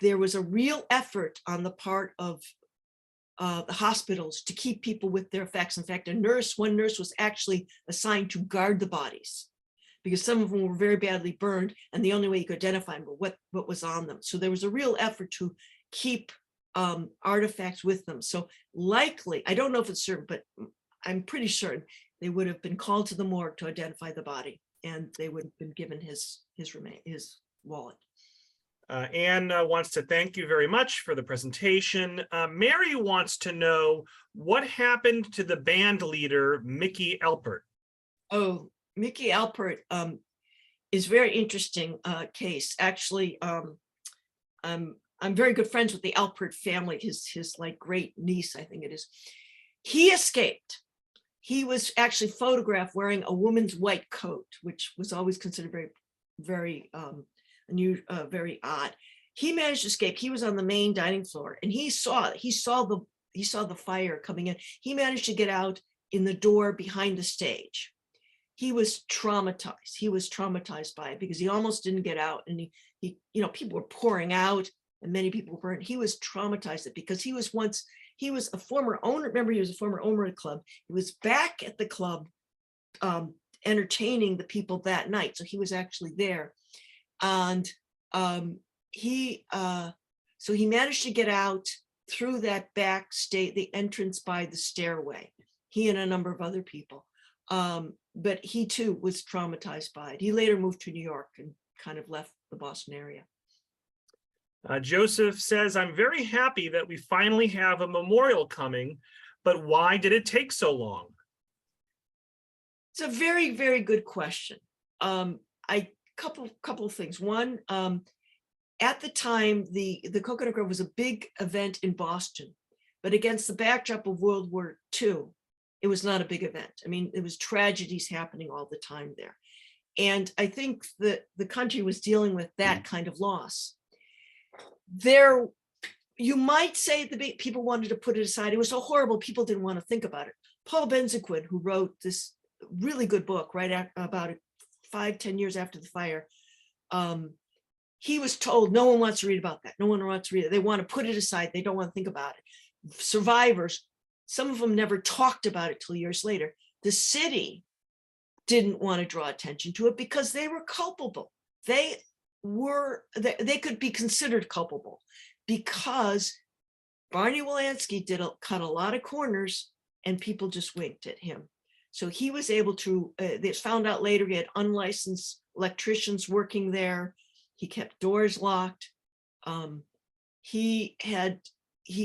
there was a real effort on the part of the hospitals to keep people with their facts. In fact, one nurse was actually assigned to guard the bodies because some of them were very badly burned, and the only way you could identify them were what was on them. So there was a real effort to keep artifacts with them. So likely, I don't know if it's certain, but I'm pretty certain they would have been called to the morgue to identify the body, and they would have been given his wallet. Anne wants to thank you very much for the presentation. Mary wants to know what happened to the band leader, Mickey Alpert. Oh, Mickey Alpert is very interesting case. Actually, I'm very good friends with the Alpert family, his like great niece, I think it is. He escaped. He was actually photographed wearing a woman's white coat, which was always considered very very odd. He managed to escape. He was on the main dining floor, and he saw the fire coming in. He managed to get out in the door behind the stage. He was traumatized. He was traumatized by it because he almost didn't get out, and he people were pouring out, and many people were burned. He was traumatized because he was a former owner. Remember, he was a former owner of the club. He was back at the club entertaining the people that night, so he was actually there. And he managed to get out through that back the entrance by the stairway, he and a number of other people. But he too was traumatized by it. He later moved to New York and kind of left the Boston area. Joseph says, I'm very happy that we finally have a memorial coming, but why did it take so long? It's a very, very good question. Couple of things. One, at the time, the Cocoanut Grove was a big event in Boston, but against the backdrop of World War II, it was not a big event. I mean, there was tragedies happening all the time there. And I think that the country was dealing with that kind of loss. You might say the people wanted to put it aside. It was so horrible, people didn't want to think about it. Paul Benzequin, who wrote this really good book about it, 5-10 years after the fire, he was told no one wants to read about that. No one wants to read it. They want to put it aside. They don't want to think about it. Survivors, some of them never talked about it till years later. The city didn't want to draw attention to it because they were culpable. They could be considered culpable because Barney Wilansky cut a lot of corners and people just winked at him. So he was able to, they found out later he had unlicensed electricians working there. He kept doors locked. He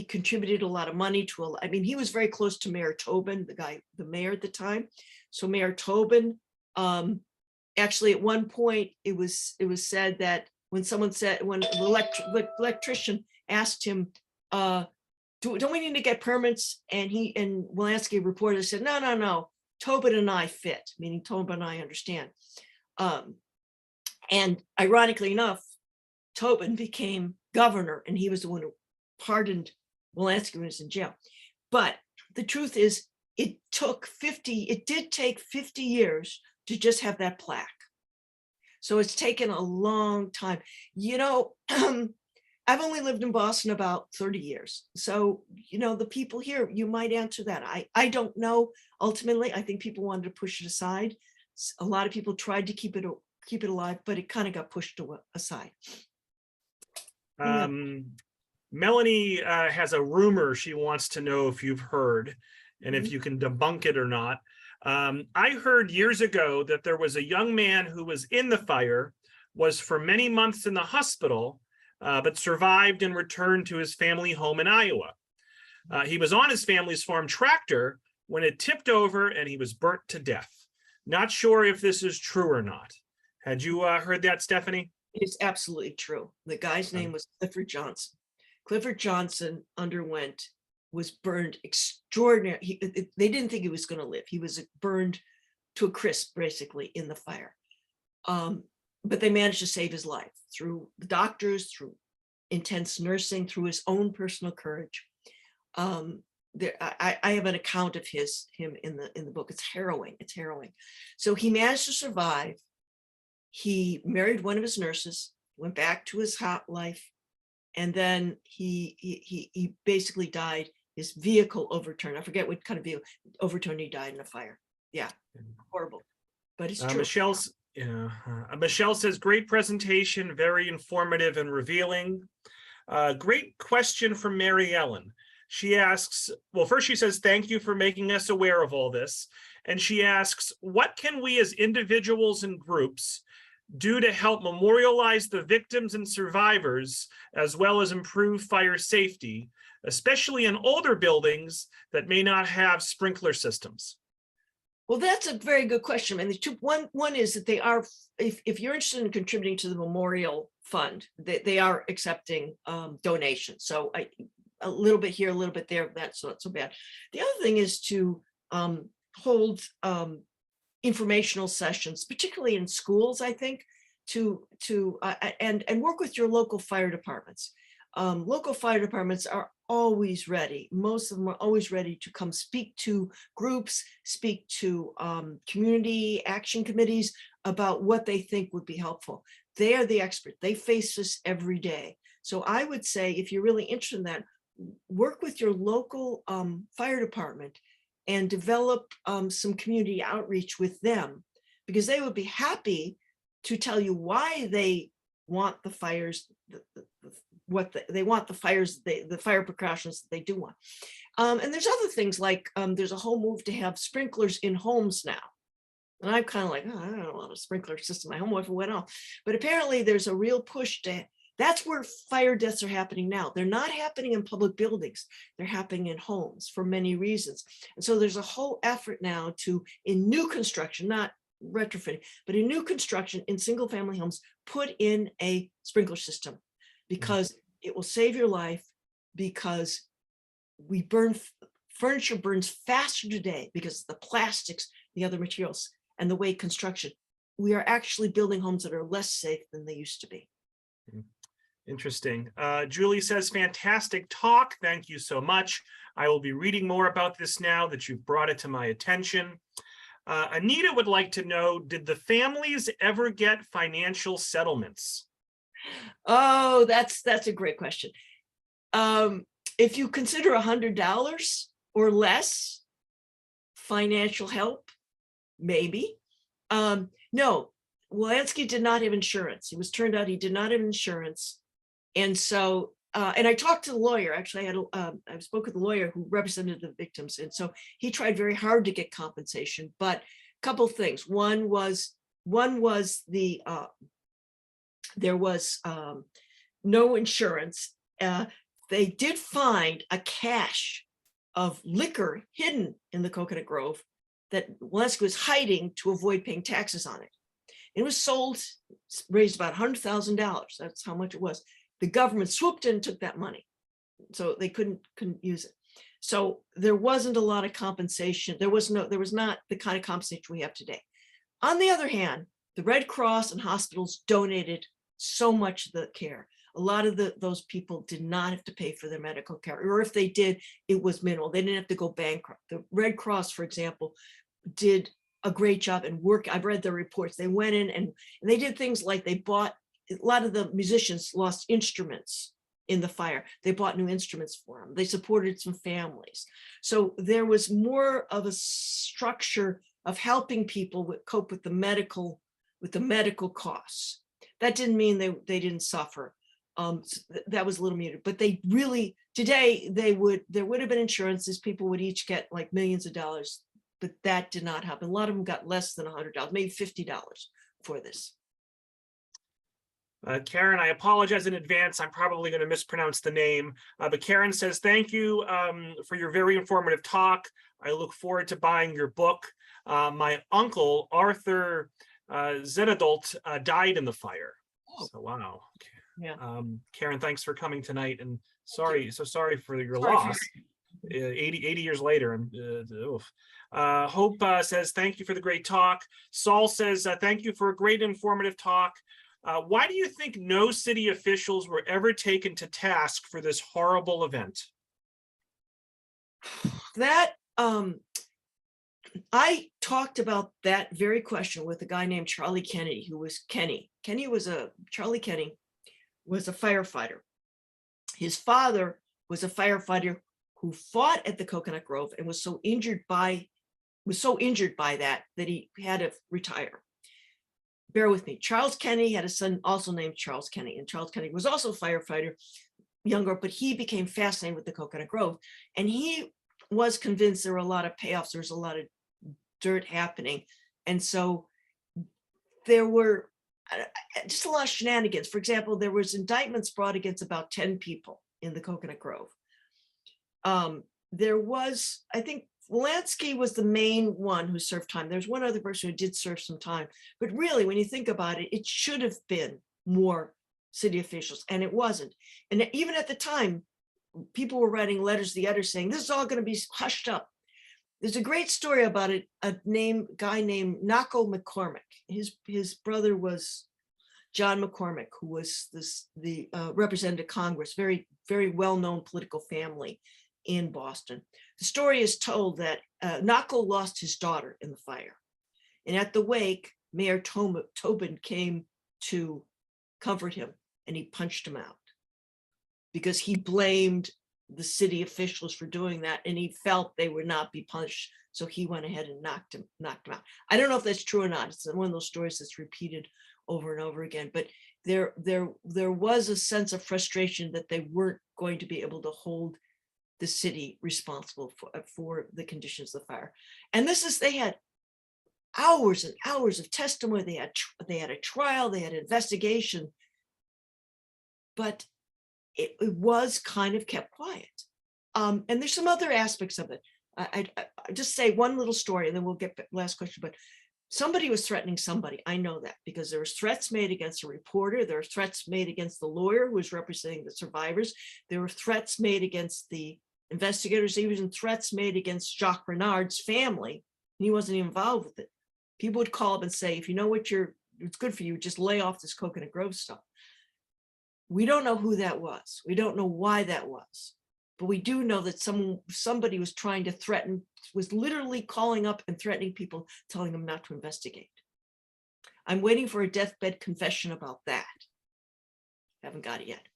contributed a lot of money to, he was very close to Mayor Tobin, the mayor at the time. So Mayor Tobin, actually at one point it was said that when the electrician asked him, don't we need to get permits? And Wilansky reporter said, no. Tobin and I fit, meaning Tobin and I understand. And ironically enough, Tobin became governor, and he was the one who pardoned Wolanski when he was in jail. But the truth is, it did take 50 years to just have that plaque. So it's taken a long time. You know, I've only lived in Boston about 30 years. So, you know, the people here, you might answer that. I don't know. Ultimately, I think people wanted to push it aside. A lot of people tried to keep it alive, but it kind of got pushed aside. Yeah. Melanie has a rumor she wants to know if you've heard and if you can debunk it or not. I heard years ago that there was a young man who was in the fire, was for many months in the hospital, but survived and returned to his family home in Iowa. He was on his family's farm tractor when it tipped over and he was burnt to death. Not sure if this is true or not. Had you heard that, Stephanie? It's absolutely true. The guy's name was Clifford Johnson. Clifford Johnson was burned extraordinary. They didn't think he was going to live. He was burned to a crisp, basically, in the fire. But they managed to save his life through the doctors, through intense nursing, through his own personal courage. I have an account of him in the book. It's harrowing. It's harrowing. So he managed to survive. He married one of his nurses, went back to his hot life, and then he basically died. His vehicle overturned. I forget what kind of vehicle overturned. He died in a fire. Yeah, horrible, but it's true. Michelle says, great presentation, very informative and revealing. Great question from Mary Ellen. She asks, well, first she says, thank you for making us aware of all this. And she asks, what can we as individuals and groups do to help memorialize the victims and survivors, as well as improve fire safety, especially in older buildings that may not have sprinkler systems? Well, that's a very good question. And one is that they are, if you're interested in contributing to the memorial fund, they are accepting donations. So a little bit here, a little bit there, that's not so bad. The other thing is to hold informational sessions, particularly in schools, I think, and work with your local fire departments. Local fire departments are always ready. Most of them are always ready to come speak to groups, speak to community action committees about what they think would be helpful. They are the expert. They face this every day. So I would say, if you're really interested in that, work with your local fire department and develop some community outreach with them, because they would be happy to tell you why they want the fires, they want the fires, the fire precautions that they do want. And there's other things like there's a whole move to have sprinklers in homes now. And I'm kind of like, oh, I don't want a sprinkler system in my home if it went off. But apparently there's a real push to, that's where fire deaths are happening now. They're not happening in public buildings. They're happening in homes for many reasons. And so there's a whole effort now to, in new construction, not retrofitting, but in new construction in single family homes, put in a sprinkler system, because it will save your life, because furniture burns faster today because of the plastics, the other materials, and the way construction. We are actually building homes that are less safe than they used to be. Interesting. Julie says, fantastic talk. Thank you so much. I will be reading more about this now that you've brought it to my attention. Anita would like to know, did the families ever get financial settlements? Oh, that's a great question. If you consider $100 or less financial help, maybe. No, Wolanski did not have insurance. It was turned out he did not have insurance. And so, and I talked to the lawyer, actually I spoke with the lawyer who represented the victims. And so he tried very hard to get compensation, but a couple of things. One was there was no insurance. They did find a cache of liquor hidden in the Coconut Grove that Wolanski was hiding to avoid paying taxes on it. It was sold, raised about $100,000. That's how much it was. The government swooped in and took that money, so they couldn't use it. So there wasn't a lot of compensation. There was not the kind of compensation we have today. On the other hand, the Red Cross and hospitals donated so much of the care. A lot of those people did not have to pay for their medical care, or if they did, it was minimal. They didn't have to go bankrupt. The Red Cross, for example, did a great job and work. I've read the reports. They went in and they did things like they bought, a lot of the musicians lost instruments in the fire. They bought new instruments for them. They supported some families. So there was more of a structure of helping people cope with the medical costs. That didn't mean they didn't suffer. That was a little muted, but they really, today there would have been insurances. People would each get like millions of dollars, but that did not happen. A lot of them got less than $100, maybe $50 for this. Karen, I apologize in advance. I'm probably going to mispronounce the name, but Karen says, thank you for your very informative talk. I look forward to buying your book. My uncle, Arthur Zedadult, died in the fire. Oh. So, wow. Yeah. Karen, thanks for coming tonight, and sorry for your Sorry for loss. 80 years later. Hope says, thank you for the great talk. Saul says, thank you for a great informative talk. Why do you think no city officials were ever taken to task for this horrible event? That, I talked about that very question with a guy named Charlie Kennedy, who was Kenny. Charlie Kenny was a firefighter. His father was a firefighter who fought at the Coconut Grove and was so injured by that he had to retire. Bear with me. Charles Kenny had a son also named Charles Kenny, and Charles Kenny was also a firefighter, younger, but he became fascinated with the Coconut Grove, and he was convinced there were a lot of payoffs. There was a lot of dirt happening, and so there were just a lot of shenanigans. For example, there was indictments brought against about 10 people in the Coconut Grove. There was, I think, Lansky was the main one who served time. There's one other person who did serve some time, but really, when you think about it, it should have been more city officials, and it wasn't. And even at the time, people were writing letters to the editor saying, this is all going to be hushed up. There's a great story about it, a guy named Nako McCormick. His brother was John McCormick, who was the representative of Congress, very, very well-known political family in Boston. The story is told that Nako lost his daughter in the fire. And at the wake, Mayor Tobin came to comfort him, and he punched him out because he blamed the city officials for doing that, and he felt they would not be punished. So he went ahead and knocked him out. I don't know if that's true or not. It's one of those stories that's repeated over and over again, but there was a sense of frustration that they weren't going to be able to hold the city responsible for the conditions of the fire. And they had hours and hours of testimony. They had a trial, they had an investigation, but it was kind of kept quiet. And there's some other aspects of it. I just say one little story and then we'll get last question, but somebody was threatening somebody. I know that because there was threats made against a reporter. There were threats made against the lawyer who was representing the survivors. There were threats made against the investigators, even threats made against Jacques Renard's family. And he wasn't even involved with it. People would call up and say, if you know it's good for you, just lay off this Coconut Grove stuff. We don't know who that was. We don't know why that was, but we do know that somebody was trying to threaten, was literally calling up and threatening people, telling them not to investigate. I'm waiting for a deathbed confession about that. Haven't got it yet.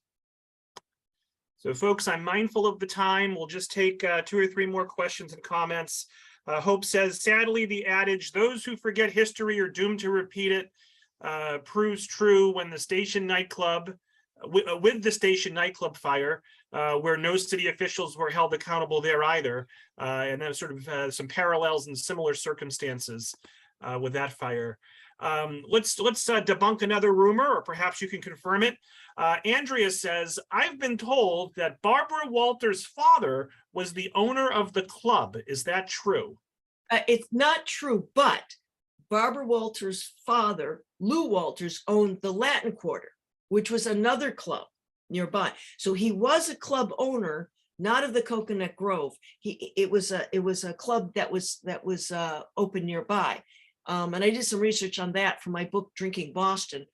So folks, I'm mindful of the time. We'll just take 2 or 3 more questions and comments. Hope says, sadly, the adage, those who forget history are doomed to repeat it, proves true when the station nightclub, with the station nightclub fire, where no city officials were held accountable there either. And there's sort of some parallels and similar circumstances with that fire. Let's debunk another rumor, or perhaps you can confirm it. Andrea says, I've been told that Barbara Walters' father was the owner of the club. Is that true? It's not true, but Barbara Walters' father, Lou Walters, owned the Latin Quarter, which was another club nearby. So he was a club owner, not of the Coconut Grove. It was a club that was open nearby. And I did some research on that for my book, Drinking Boston.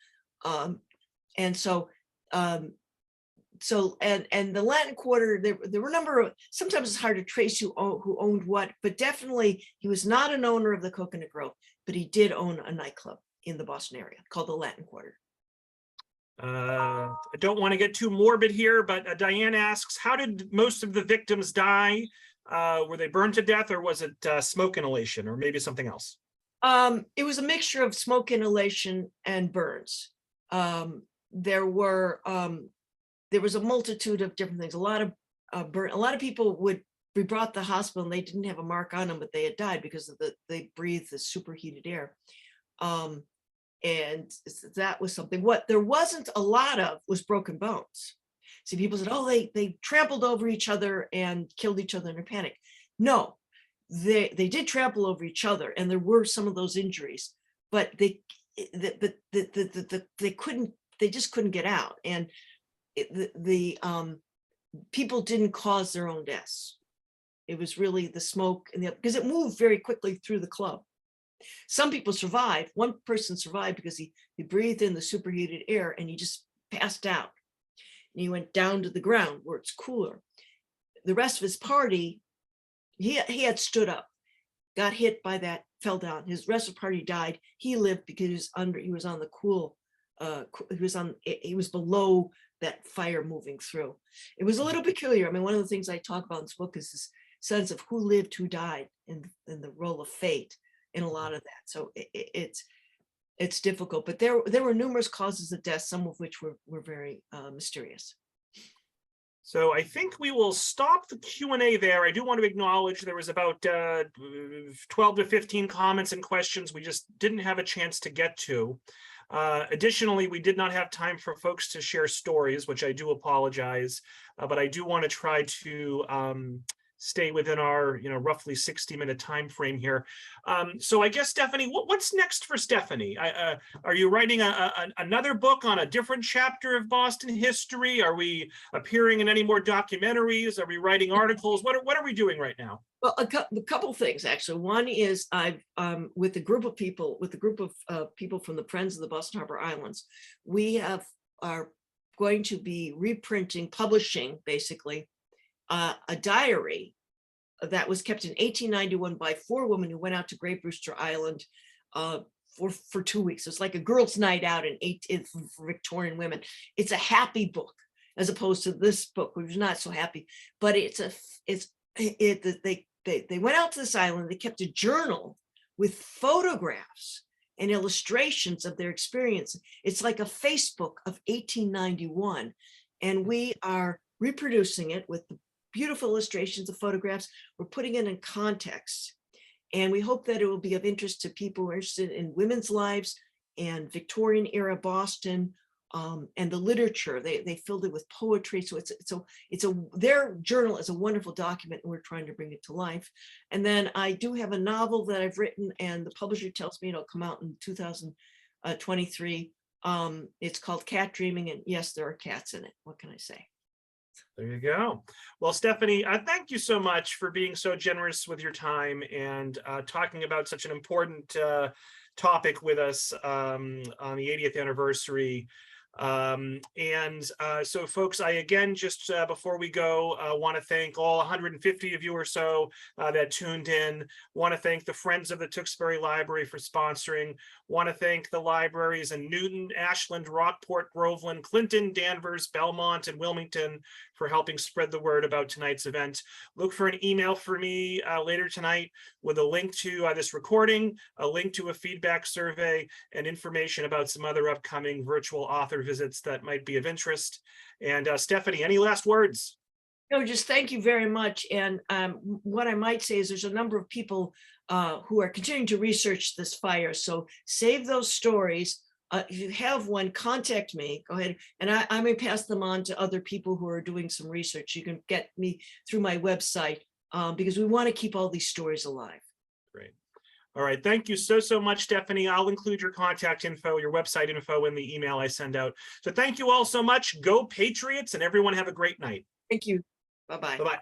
And so so and the Latin Quarter, there were a number of, sometimes it's hard to trace who owned what, but definitely he was not an owner of the Cocoanut Grove, but he did own a nightclub in the Boston area called the Latin Quarter. I don't want to get too morbid here, but Diane asks, how did most of the victims die? Were they burned to death, or was it smoke inhalation, or maybe something else? It was a mixture of smoke inhalation and burns. There was a multitude of different things. A lot of people would be brought to the hospital and they didn't have a mark on them, but they had died because of they breathed the superheated air. And that was something. What there wasn't a lot of was broken bones. See, people said, oh, they trampled over each other and killed each other in a panic. No, they did trample over each other, and there were some of those injuries, but they just couldn't get out. And people didn't cause their own deaths. It was really the smoke and because it moved very quickly through the club. Some people survived. One person survived because he breathed in the superheated air and he just passed out. And he went down to the ground where it's cooler. The rest of his party, he had stood up, got hit by that, fell down. His rest of the party died. He lived because he was on the cool. He was below that fire moving through. It was a little peculiar. I mean, one of the things I talk about in this book is this sense of who lived, who died, and the role of fate in a lot of that. So it's difficult, but there were numerous causes of death, some of which were very mysterious. So I think we will stop the Q&A there. I do want to acknowledge there was about 12 to 15 comments and questions we just didn't have a chance to get to. Additionally, we did not have time for folks to share stories, which I do apologize, but I do want to try to stay within our, roughly 60-minute time frame here. So I guess, Stephanie, what's next for Stephanie? Are you writing another book on a different chapter of Boston history? Are we appearing in any more documentaries? Are we writing articles? What are we doing right now? Well, a couple things, actually. One is I've with a group of people from the Friends of the Boston Harbor Islands, we are going to be publishing basically a diary that was kept in 1891 by 4 women who went out to Great Brewster Island for 2 weeks. It's like a girls' night out for Victorian women. It's a happy book as opposed to this book, which is not so happy. But they went out to this island. They kept a journal with photographs and illustrations of their experience. It's like a Facebook of 1891, and we are reproducing it with the beautiful illustrations of photographs. We're putting it in context, and we hope that it will be of interest to people who are interested in women's lives and Victorian era Boston, and the literature. They filled it with poetry. So their journal is a wonderful document, and we're trying to bring it to life. And then I do have a novel that I've written, and the publisher tells me it'll come out in 2023. It's called Cat Dreaming, and yes, there are cats in it. What can I say? There you go. Well, Stephanie, thank you so much for being so generous with your time and talking about such an important topic with us on the 80th anniversary. So folks, I again, just before we go, want to thank all 150 of you or so that tuned in. Want to thank the Friends of the Tewksbury Library for sponsoring. Want to thank the libraries in Newton, Ashland, Rockport, Groveland, Clinton, Danvers, Belmont, and Wilmington for helping spread the word about tonight's event. Look for an email for me later tonight with a link to this recording, a link to a feedback survey, and information about some other upcoming virtual author visits that might be of interest. And Stephanie, any last words? No, just thank you very much. And what I might say is there's a number of people who are continuing to research this fire. So save those stories. If you have one, contact me. Go ahead. And I may pass them on to other people who are doing some research. You can get me through my website because we want to keep all these stories alive. Great. All right. Thank you so much, Stephanie. I'll include your contact info, your website info in the email I send out. So thank you all so much. Go Patriots, and everyone have a great night. Thank you. Bye-bye. Bye-bye.